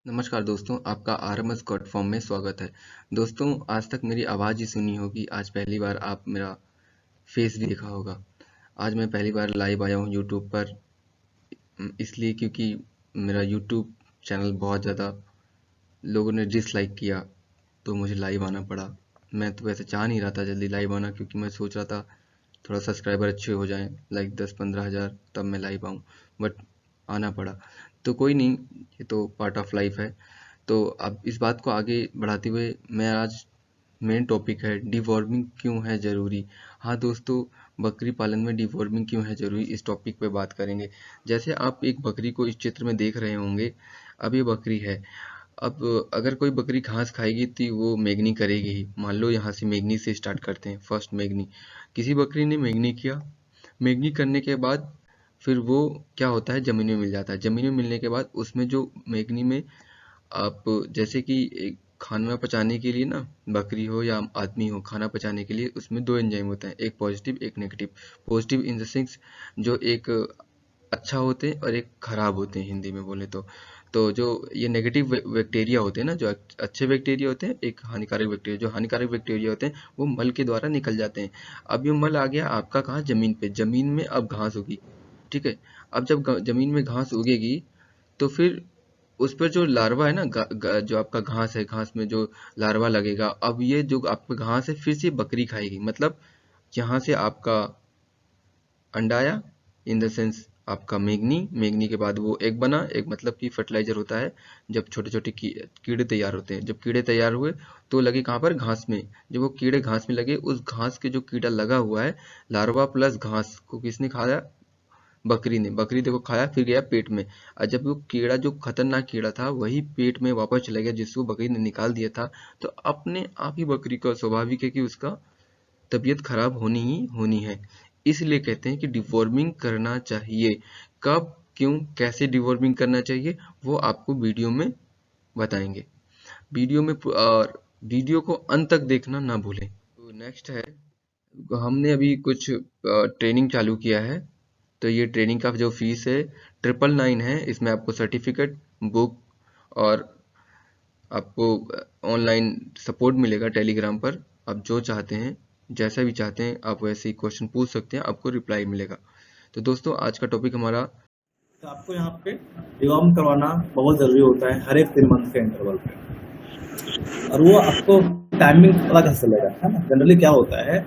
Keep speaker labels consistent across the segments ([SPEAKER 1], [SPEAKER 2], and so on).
[SPEAKER 1] नमस्कार दोस्तों, आपका आरएमएस गॉड फॉर्म में स्वागत है। दोस्तों, आज तक मेरी आवाज़ ही सुनी होगी, आज पहली बार आप मेरा फेस भी देखा होगा। आज मैं पहली बार लाइव आया हूँ यूट्यूब पर, इसलिए क्योंकि मेरा यूट्यूब चैनल बहुत ज़्यादा लोगों ने डिसलाइक किया, तो मुझे लाइव आना पड़ा। मैं तो वैसे चाह नहीं रहा था जल्दी लाइव आना, क्योंकि मैं सोच रहा था थोड़ा सब्सक्राइबर अच्छे हो जाएं, लाइक 10-15 हज़ार, तब मैं लाइव आऊँ, बट आना पड़ा। तो कोई नहीं, ये तो पार्ट ऑफ लाइफ है। तो अब इस बात को आगे बढ़ाते हुए मैं आज मेन टॉपिक है डिवॉर्मिंग क्यों है ज़रूरी। हाँ दोस्तों, बकरी पालन में डिवॉर्मिंग क्यों है ज़रूरी, इस टॉपिक पे बात करेंगे। जैसे आप एक बकरी को इस चित्र में देख रहे होंगे, अब ये बकरी है। अब अगर कोई बकरी घास खाएगी तो वो मेगनी करेगी ही। मान लो यहाँ से मेगनी से स्टार्ट करते हैं, फर्स्ट मेगनी। किसी बकरी ने मेगनी किया, मेगनी करने के बाद फिर वो क्या होता है, ज़मीन में मिल जाता है। ज़मीन में मिलने के बाद उसमें जो मेगनी में आप जैसे कि एक खाना पचाने के लिए ना, बकरी हो या आदमी हो, खाना पचाने के लिए उसमें दो एंजाइम होते हैं, एक पॉजिटिव एक negative. Positive in the sense जो एक अच्छा होते हैं और एक खराब होते हैं, हिंदी में बोले तो जो ये नेगेटिव बैक्टीरिया होते हैं ना, जो अच्छे बैक्टीरिया होते हैं, एक हानिकारक बैक्टीरिया। जो हानिकारक बैक्टीरिया होते हैं वो मल के द्वारा निकल जाते हैं। अब ये मल आ गया आपका कहाँ, जमीन पे। जमीन में अब घास होगी, ठीक है। अब जब जमीन में घास उगेगी तो फिर उस पर जो लार्वा है ना, जो आपका घास है, घास में जो लार्वा लगेगा, अब ये जो आपका घास है फिर से बकरी खाएगी। मतलब यहाँ से आपका अंडा आया, इन द सेंस आपका मेगनी, मेगनी के बाद वो एग बना। एग मतलब कि फर्टिलाइजर होता है, जब छोटे छोटे कीड़े तैयार होते हैं। जब कीड़े तैयार हुए तो लगे कहाँ पर, घास में। जब वो कीड़े घास में लगे, उस घास के जो कीड़ा लगा हुआ है, लार्वा प्लस घास को किसने खाया, बकरी ने। बकरी देखो खाया, फिर गया पेट में। और जब वो कीड़ा, जो खतरनाक कीड़ा था, वही पेट में वापस चला गया जिसको बकरी ने निकाल दिया था, तो अपने आप ही बकरी का स्वाभाविक है कि उसका तबीयत खराब होनी ही होनी है। इसलिए कहते हैं कि डिवॉर्मिंग करना चाहिए। कब, क्यों, कैसे डिवॉर्मिंग करना चाहिए, वो आपको वीडियो में बताएंगे। वीडियो में और वीडियो को अंत तक देखना ना भूलें। तो नेक्स्ट है, हमने अभी कुछ ट्रेनिंग चालू किया है। तो ये ट्रेनिंग का जो फीस है 999 है। इसमें आपको सर्टिफिकेट, बुक और आपको ऑनलाइन सपोर्ट मिलेगा टेलीग्राम पर। आप जो चाहते हैं, जैसा भी चाहते हैं, आप वैसे ही क्वेश्चन पूछ सकते हैं, आपको रिप्लाई मिलेगा। तो दोस्तों, आज का टॉपिक हमारा,
[SPEAKER 2] तो आपको यहाँ पे डिवॉर्म करवाना बहुत ज़रूरी होता है हर एक 3 मंथ के इंटरवल पे। और वो आपको टाइमिंग पता कैसे चलेगा, है ना। जनरली क्या होता है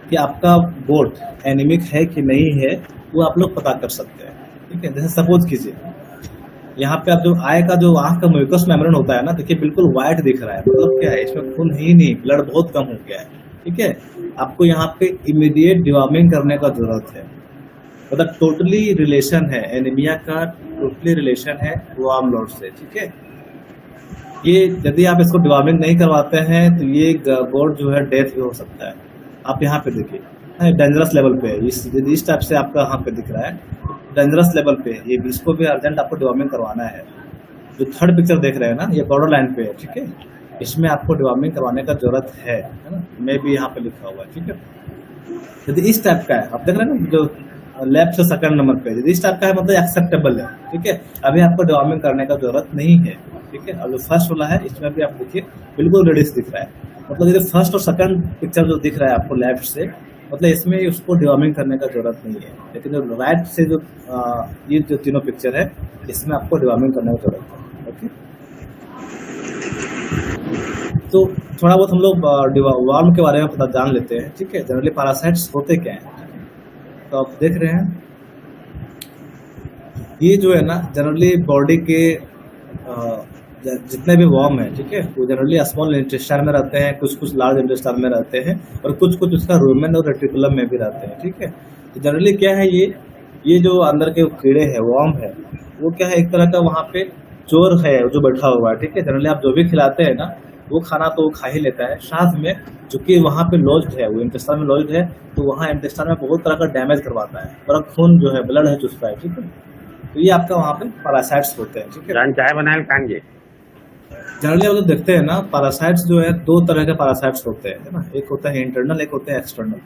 [SPEAKER 2] कि आपका गोट एनीमिक है कि नहीं है, वो आप लोग पता कर सकते हैं, ठीक है। जैसे सपोज कीजिए यहाँ पे आप जो आय का जो आँख का म्यूकस मेम्ब्रेन होता है ना, देखिए बिल्कुल व्हाइट दिख रहा है। मतलब क्या है, इसमें खून ही नहीं, ब्लड बहुत कम हो गया है, ठीक है। आपको यहाँ पे इमीडिएट डिवॉर्मिंग करने का जरूरत है। मतलब टोटली रिलेशन है, एनीमिया का टोटली रिलेशन है वार्म ब्लड से, ठीक है। ये यदि आप इसको डिवॉर्मिंग नहीं करवाते हैं तो ये गोट जो है डेथ भी हो सकता है। आप यहाँ पे देखिए डेंजरस लेवल पे है, इस टाइप से आपका यहाँ पे दिख रहा है, डेंजरस लेवल पे है। ये इसको भी अर्जेंट आपको डिवॉर्मिंग करवाना है। जो थर्ड पिक्चर देख रहे हैं ना, ये बॉर्डर लाइन पे है, ठीक है। इसमें आपको डिवॉर्मिंग करवाने का जरूरत है ना। मैं भी यहाँ पे लिखा हुआ है, ठीक है। यदि इस टाइप का है, आप देख रहे हैं ना, जो लेफ्ट से सेकंड नंबर पे, यदि इस टाइप का है मतलब एक्सेप्टेबल है, ठीक है। अभी आपको डिवॉर्मिंग करने का जरूरत नहीं है, ठीक है। और जो फर्स्ट वाला है, इसमें भी आप देखिए बिल्कुल रेडिश दिख रहा है। मतलब यदि फर्स्ट और सेकंड पिक्चर जो दिख रहा है आपको लेफ्ट से, मतलब इसमें उसको डिवॉर्मिंग करने का जरूरत नहीं है। लेकिन जो राइट से जो ये जो तीनों पिक्चर है, इसमें आपको डिवॉर्मिंग करने का जरूरत है, ओके। तो थोड़ा बहुत हम लोग वार्म के बारे में पता जान लेते हैं, ठीक है। जनरली पैरासाइट्स होते क्या हैं, तो आप देख रहे हैं ये जो है ना, जनरली बॉडी के जितने भी वर्म है, ठीक है, वो जनरली स्मॉल इंटेस्टाइन में रहते हैं, कुछ कुछ लार्ज इंटेस्टाइन में रहते हैं, और कुछ कुछ उसका रूमेन और रेटिकुलम में भी रहते हैं, ठीक है। तो जनरली क्या है, ये जो अंदर के कीड़े हैं, वर्म है, वो क्या है, एक तरह का वहाँ पे चोर है जो बैठा हुआ है, ठीक है। जनरली आप जो भी खिलाते हैं ना, वो खाना तो वो खा ही लेता है, साथ में चूंकि वहाँ पे लॉज्ड है, वो इंटेस्टाइन में लॉज्ड है, तो वहाँ इंटेस्टाइन में बहुत तरह का डैमेज करवाता है, और खून जो है, ब्लड है चुसता है, ठीक है। तो ये आपका वहाँ पे पैरासाइट्स होते हैं, ठीक है।
[SPEAKER 3] चाय बनाए कांगे
[SPEAKER 2] जनरली हम लोग देखते हैं ना, पैरासाइट्स जो है 2 तरह के पैरासाइट्स होते हैं, है ना। एक होता है इंटरनल, एक होता है एक्सटर्नल।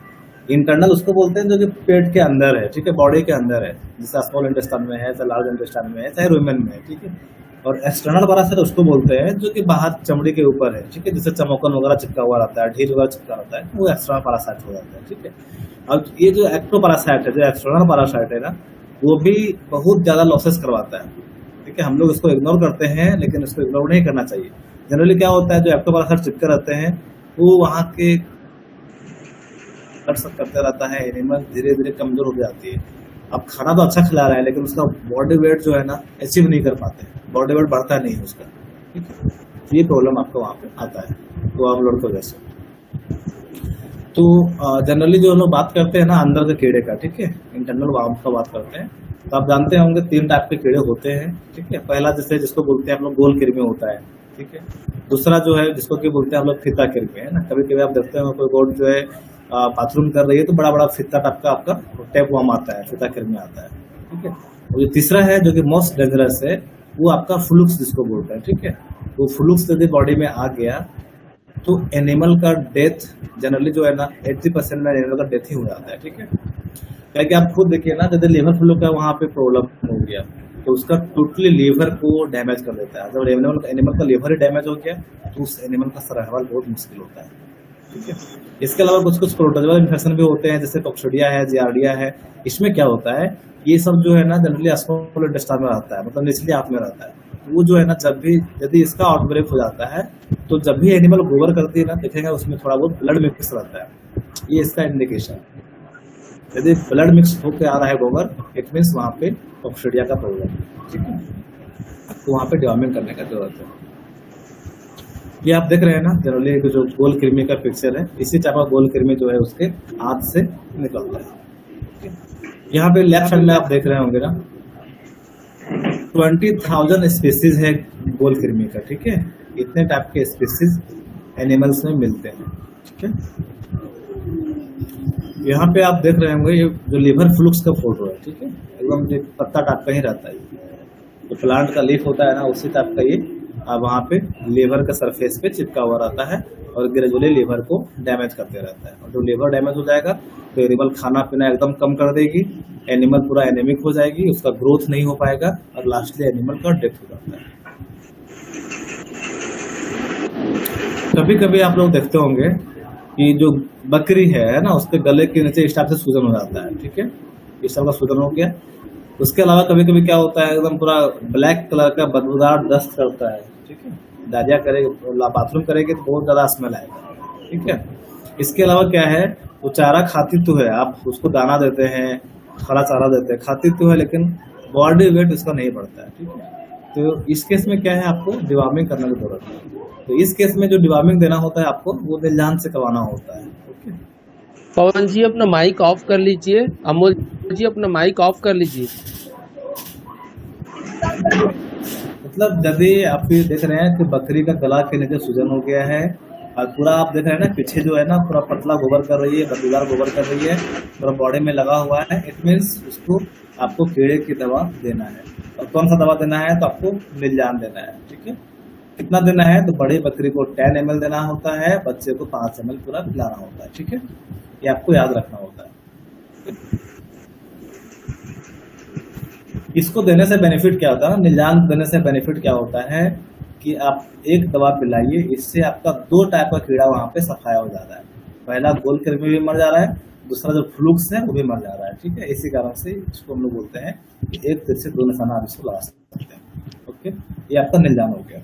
[SPEAKER 2] इंटरनल उसको बोलते हैं जो कि पेट के अंदर है, ठीक है, बॉडी के अंदर है, जैसे स्मॉल इंटेस्टाइन में है, चाहे लार्ज इंटेस्टाइन में है, चाहे रूमेन में है, ठीक है। और एक्सटर्नल पैरासाइट उसको बोलते हैं जो कि बाहर चमड़ी के ऊपर है, ठीक है, जैसे चमोकन वगैरह चिपका हुआ रहता है, ढील वगैरह चिपका रहता है, वो एक्सटर्नल पैरासाइट हो जाता है, ठीक है। अब ये जो एक्टो पैरासाइट है, जो एक्सटर्नल पैरासाइट है ना, वो भी बहुत ज्यादा लॉसेस करवाता है, ठीक है। हम लोग इसको इग्नोर करते हैं, लेकिन इसको इग्नोर नहीं करना चाहिए। जनरली क्या होता है, जो एक्टो पैरासाइट चिपके रहते हैं वो वहाँ के करते रहता है, एनिमल धीरे धीरे कमजोर हो जाती है। अब खाना तो अच्छा खिला रहा है, लेकिन उसका बॉडी वेट जो है ना अचीव नहीं कर पाते, बॉडी वेट बढ़ता नहीं है उसका, ठीक है। ये प्रॉब्लम आपको वहाँ पे आता है तो आप लोड की वजह से। तो जनरली जो हम लोग बात करते हैं ना अंदर के कीड़े का, ठीक है, इंटरनल वार्म्स का बात करते हैं, तो आप जानते होंगे 3 टाइप के कीड़े होते हैं, ठीक है। पहला जैसे जिसको बोलते हैं हम लोग गोल कृमि होता है, ठीक है। दूसरा जो है जिसको कि बोलते हैं हम लोग फीता कृमि, है ना। कभी कभी आप देखते हो कोई गोट जो है बाथरूम कर रही है तो बड़ा बड़ा फीता टाइप का आपका टैप वार्म आता है, फीता कृमि आता है, ठीक है। और जो तीसरा है जो कि मोस्ट डेंजरस है, वो आपका फ्लूक्स जिसको बोलते हैं, ठीक है। वो फ्लूक्स यदि बॉडी में आ गया तो एनिमल का डेथ जनरली जो है ना 80% में एनिमल का डेथ ही हो जाता है, ठीक है। क्या कि आप खुद देखिए ना, जैसे लीवर फ्लू का वहाँ पे प्रॉब्लम हो गया तो उसका टोटली लीवर को डैमेज कर देता है। जब एनिमल का लीवर ही डैमेज हो गया तो उस एनिमल का सर्वाइवल बहुत मुश्किल होता है, ठीक है। इसके अलावा कुछ कुछ प्रोटोजोअल इन्फेक्शन भी होते हैं, जैसे कॉक्सीडिया है, जियार्डिया है। इसमें क्या होता है, ये सब जो है ना जनरली स्मॉल इंटेस्टाइन में रहता है, मतलब निचली आंत में रहता है। तो वो जो है ना जब भी यदि इसका आउटब्रेक हो जाता है तो जब भी एनिमल गोबर करती है ना, देखेंगे उसमें थोड़ा बहुत ब्लड मिक्स रहता है, ये इसका इंडिकेशन है। यदि ब्लड मिक्स होकर आ रहा है गोबर, इट मीन्स वहाँ पे कॉक्सीडिया का प्रॉब्लम है, ठीक है। तो वहाँ पे डिवॉर्मिंग करने का जरूरत है। ये आप देख रहे हैं ना जनरली जो गोल कृमि का पिक्चर है, इसी टाइप का गोल कृमि जो है उसके हाथ से निकलता है। यहाँ पे लेफ्ट साइड में आप देख रहे होंगे ना 20,000 स्पीसीज है गोल कृमि का, ठीक है। इतने टाइप के स्पीसीज एनिमल्स में मिलते हैं, ठीक है। यहाँ पे आप देख रहे होंगे ये जो लिवर फ्लूक्स का फोटो है, ठीक है, एकदम पत्ता टाइप का ही रहता है। जो प्लांट का लीफ होता है ना उसी टाइप का ये वहाँ पे लीवर के सरफेस पे चिपका हुआ रहता है और ग्रेजुअली लीवर को डैमेज करते रहता है। और जब लीवर डैमेज हो जाएगा तो एनिमल खाना पीना एकदम कम कर देगी, एनिमल पूरा एनेमिक हो जाएगी, उसका ग्रोथ नहीं हो पाएगा और लास्टली एनिमल का डेथ हो जाता है। कभी कभी आप लोग देखते होंगे कि जो बकरी है ना उसके गले के नीचे इस टाइप से सूजन हो जाता है, ठीक है, इस टाइप का सूजन हो गया। उसके अलावा कभी कभी क्या होता है एकदम पूरा ब्लैक कलर का बदबूदार डस्ट करता है, ठीक है। डायरिया करेगी, बाथरूम करेगी तो बहुत ज्यादा स्मेल आएगा, ठीक है। इसके अलावा क्या है, वो चारा खाती तो है, आप उसको दाना देते हैं, हरा चारा देते हैं, खाती तो है, लेकिन बॉडी वेट उसका नहीं बढ़ता है, ठीक है। तो इस केस में क्या है, आपको डिवॉर्मिंग करने की जरूरत है। तो इस केस में जो डिवॉर्मिंग देना होता है आपको वो निजान से करवाना होता है, ओके।
[SPEAKER 3] पवन जी अपना माइक ऑफ कर लीजिए, अमोल जी अपना माइक ऑफ कर लीजिए।
[SPEAKER 2] मतलब यदि आप ये देख रहे हैं कि बकरी का गला के नीचे सूजन हो गया है और पूरा आप देख रहे हैं ना पीछे जो है ना पूरा पतला गोबर कर रही है, बदबूदार गोबर कर रही है, पूरा बॉडी में लगा हुआ है, इट मीन्स उसको आपको कीड़े की दवा देना है। और कौन सा दवा देना है, तो आपको निजान देना है, ठीक है। कितना देना है, तो बड़ी बकरी को 10 ml देना होता है, बच्चे को 5 ml पूरा पिलाना होता है, ठीक है। ये आपको याद रखना होता है। इसको देने से बेनिफिट क्या होता है, निजान देने से बेनिफिट क्या होता है कि आप एक दवा पिलाइए, इससे आपका 2 टाइप का कीड़ा वहां पे सफाया हो जाता है। पहला गोल कृमि भी मर जा रहा है, दूसरा जो फ्लूक्स है वो भी मर जा रहा है, ठीक है। इसी कारण से इसको हम लोग बोलते हैं कि एक तीर से 2 निशाना आप इसको लगा सकते हैं, ओके। ये आपका निजान हो गया।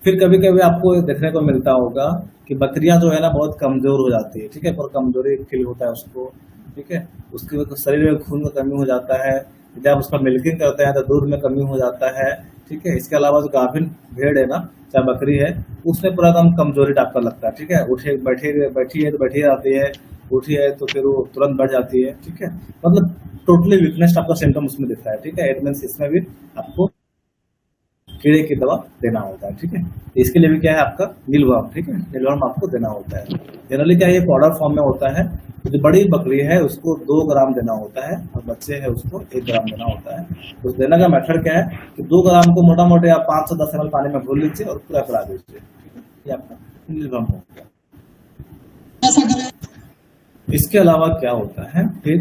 [SPEAKER 2] फिर कभी कभी आपको देखने को मिलता होगा कि बकरियां जो है ना बहुत कमजोर हो जाती है, ठीक है, पर कमजोरी फील होता है उसको, ठीक है। उसके शरीर में खून का कमी हो जाता है, जब उसका मिल्किंग करते हैं तो दूध में कमी हो जाता है, ठीक है। इसके अलावा जो गाभिन भेड़ है ना चाहे बकरी है, उसमें पूरा एकदम कमजोरी टाइप का लगता है, ठीक है। उठे बैठी है तो बैठी रहती है, उठी है तो फिर वो तुरंत बढ़ जाती है, ठीक है। मतलब टोटली वीकनेस टाइप का सिम्टम उसमें दिखता है, ठीक है। इट मींस इसमें भी आपको कीड़े की दवा देना होता है, ठीक है। इसके लिए भी क्या है आपका नीलवर्म, ठीक है, नीलवर्म आपको देना होता है। जनरली क्या है ये पाउडर फॉर्म में होता है। जो बड़ी बकरी है उसको 2 ग्राम देना होता है और बच्चे है उसको 1 ग्राम देना होता है। उस देने का मेथड क्या है कि 2 ग्राम को मोटा मोटे आप 5 से 10 ml पानी में घोल लीजिए और पूरा पिला दीजिए, ठीक है। ये आपका नीलवर्म हो गया। इसके अलावा क्या होता है, फिर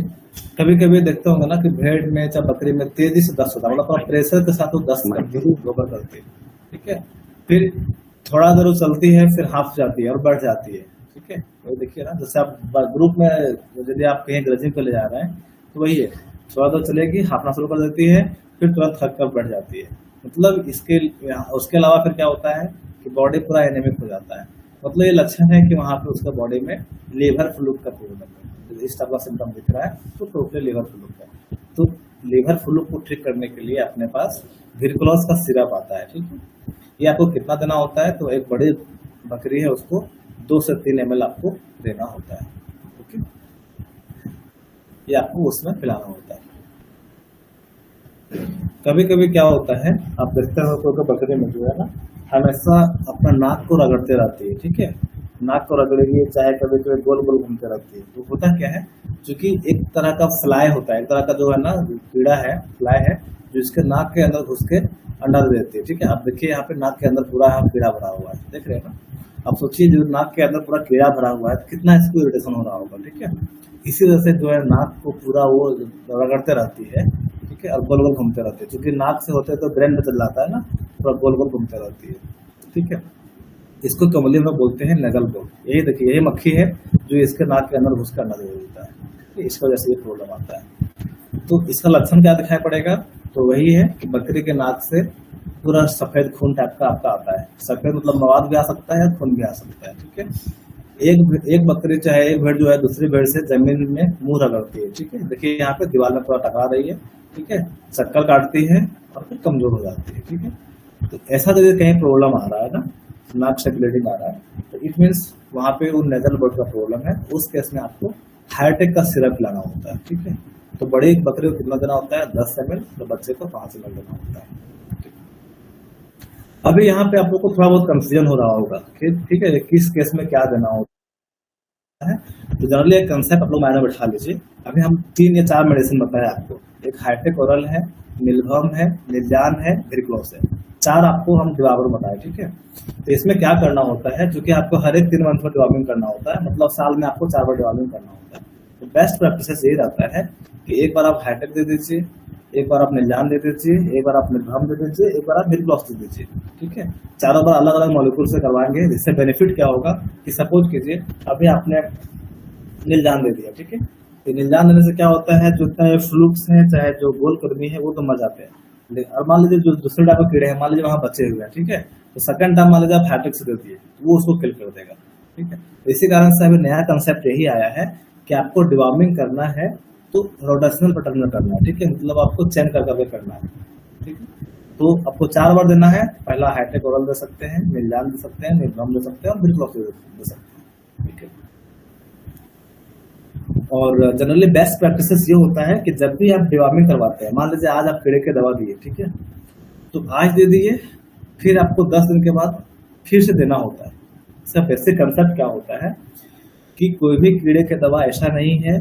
[SPEAKER 2] कभी कभी देखते होंगे ना कि भेड़ में चाहे बकरी में तेजी से दस्त होता है, मतलब प्रेशर के साथ वो दस्त करती है, गोबर करती है। ठीक है, फिर थोड़ा देर वो चलती है, फिर हाफ जाती है और बढ़ जाती है। ठीक है, वही देखिए ना, जैसे आप ग्रुप में यदि आप कहीं ग्रजिंग पे ले जा रहे हैं तो वही है, थोड़ा देर चलेगी, हाफना शुरू कर देती है, फिर तुरंत थक कर बढ़ जाती है। मतलब उसके अलावा फिर क्या होता है कि बॉडी पूरा एनेमिक हो जाता है। मतलब ये लक्षण है कि वहां पे उसका बॉडी में लीवर फ्लूक का प्रॉब्लम है। इस टाइप का सिम्टम दिख रहा है तो टोटली लीवर फ्लूक है। तो लीवर फ्लूक को ठीक करने के लिए अपने पास विरक्लोज का सिरप आता है। ठीक है, ये आपको कितना देना होता है, तो एक बड़ी बकरी है उसको 2 से 3 ml आपको देना होता है। ओके, ये आपको उसमें पिलाना होता है। कभी कभी क्या होता है, आप देखते हो तो बकरी में जो है ना, हमेशा अपना नाक को रगड़ते रहती है। ठीक है, नाक को रगड़ेगी, चाहे कभी कभी गोल गोल घूमते रहती है। तो होता क्या है, क्योंकि एक तरह का फ्लाई होता है, एक तरह का जो है ना कीड़ा है, फ्लाई है, जो इसके नाक के अंदर घुस के अंडा दे देती है। ठीक है, आप देखिए यहाँ पे नाक के अंदर पूरा कीड़ा भरा हुआ है, देख रहे हैं ना। आप सोचिए जो नाक के अंदर पूरा कीड़ा भरा हुआ है, कितना इसको इरिटेशन हो रहा होगा। ठीक है, इसी वजह से जो है नाक को पूरा वो रगड़ते रहती है। ठीक है, और गोल गोल घूमते रहती है, क्योंकि नाक से होते तो ब्रेन में चल जाता है ना, पूरा गोल गोल घूमते रहती है। ठीक है, इसको कमली में बोलते हैं नगल बोल। यही देखिए, यही मक्खी है जो इसके नाक के अंदर घुस कर अंडा दे देता है। इसकी वजह से ये प्रॉब्लम आता है। तो इसका लक्षण क्या दिखाई पड़ेगा, तो वही है कि बकरी के नाक से पूरा सफेद खून टाइप का आपका आता है। सफेद मतलब मवाद भी आ सकता है, खून भी आ सकता है। ठीक है, एक बकरी चाहे एक भेड़ जो है दूसरी भेड़ से जमीन में मुंह रगड़ती है। ठीक है, देखिए यहाँ पे दीवार में पूरा टकरा रही है। ठीक है, चक्कर काटती है और फिर कमजोर हो जाती है। ठीक है, तो ऐसा यदि कहीं प्रॉब्लम आ रहा है ना, नाक से ब्लीडिंग आ रहा है, तो इट मीन्स वहां पे वो नेजल ब्लड का प्रॉब्लम है। उस केस में आपको हार्टेक का सिरप लाना होता है। ठीक है, तो बड़ी बकरी को कितना देना होता है, 10 ml, तो बच्चे को 5 ml देना होता है। अभी यहाँ पे आप लोग को थोड़ा बहुत कंफ्यूजन हो रहा होगा कि ठीक है किस केस में क्या देना होता है। तो जनरली एक कंसेप्ट आप लोग मायने बैठा लीजिए। अभी हम 3 या 4 मेडिसिन बताए आपको, एक हार्टेक ओरल है, निलभम है, निलजान है, विरक्लोज है। 4 आपको हम डिवाबर बताए। ठीक है, तो इसमें क्या करना होता है, क्योंकि आपको हर एक 3 मंथ में डिवार्मिंग करना होता है, मतलब साल में आपको 4 बार डिवार्मिंग करना होता है। तो बेस्ट प्रैक्टिस यही रहता है कि एक बार आप हार्टेक दे दीजिए, एक बार आप निलजान दे दीजिए, एक बार आप निलभम दे दीजिए, एक बार आप विरक्लोज दे दीजिए। ठीक है, चारों बार अलग अलग मॉलिक्यूल से करवाएंगे। जिससे बेनिफिट क्या होगा कि सपोज कीजिए अभी आपने निलजान दे दिया। ठीक है, तो निलजान देने से क्या होता है, जो चाहे फ्लूक्स है चाहे जो गोल कृमि है वो तो मर जाते हैं। और मान लीजिए जो दूसरे टाइप के कीड़े हैं, मान लीजिए वहां बचे हुए हैं। ठीक है, तो सेकंड टाइम मान लीजिए आप हार्टेक से दे दिए, वो उसको किल कर देगा। ठीक है, तो इसी कारण से अभी नया कंसेप्ट यही आया है कि आपको डिवार्मिंग करना है तो रोटेशनल पैटर्न में करना है। ठीक है, मतलब आपको चेन कर करके करना है। ठीक है, तो आपको 4 बार देना है। पहला हार्टेक ओरल दे सकते हैं, निलजान दे सकते हैं, निलभम दे सकते हैं और विरक्लोज दे सकते हैं। ठीक है, और जनरली बेस्ट प्रैक्टिसेस ये होता है कि जब भी आप डिवार्मिंग करवाते हैं, मान लीजिए आज आप कीड़े की दवा दिए। ठीक है, तो आज दे दिए, फिर आपको 10 दिन के बाद फिर से देना होता है। इसका बेसिक कंसेप्ट क्या होता है कि कोई भी कीड़े की दवा ऐसा नहीं है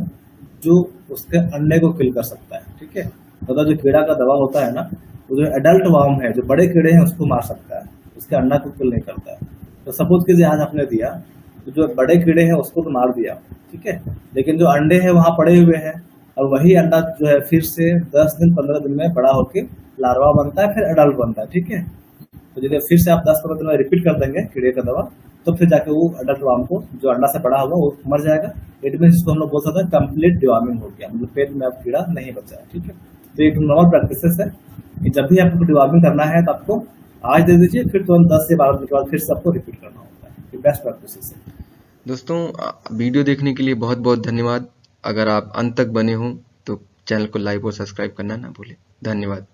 [SPEAKER 2] जो उसके अंडे को किल कर सकता है। ठीक है, मतलब जो कीड़ा का दवा होता है ना, वो जो एडल्ट वार्म है, जो बड़े कीड़े हैं उसको मार सकता है, उसके अंडा को किल नहीं करता है। तो सपोज कीजिए आज आपने दिया, तो जो बड़े कीड़े हैं उसको तो मार दिया। ठीक है, लेकिन जो अंडे हैं वहां पड़े हुए हैं, और वही अंडा जो है फिर से 10 दिन 15 दिन में बड़ा होके लार्वा बनता है, फिर एडल्ट बनता है। ठीक है, तो यदि फिर से आप 10-15 दिन में रिपीट कर देंगे कीड़े का दवा, तो फिर जाके वो एडल्ट वार्म को जो अंडा से बड़ा होगा वो मर जाएगा। इट मीन इसको हम लोग बोल सकते हैं कंप्लीट डिवार्मिंग हो गया, मतलब पेट में अब कीड़ा नहीं बचा है। ठीक है, तो एक नॉर्मल प्रैक्टिस है कि जब भी आपको डिवार्मिंग करना है तो आपको आज दे दीजिए, फिर तुरंत 10 से 12 दिन के बाद फिर से आपको रिपीट करना होता है। ये बेस्ट प्रैक्टिस है।
[SPEAKER 1] दोस्तों, वीडियो देखने के लिए बहुत बहुत धन्यवाद। अगर आप अंत तक बने हों तो चैनल को लाइक और सब्सक्राइब करना ना भूलें। धन्यवाद।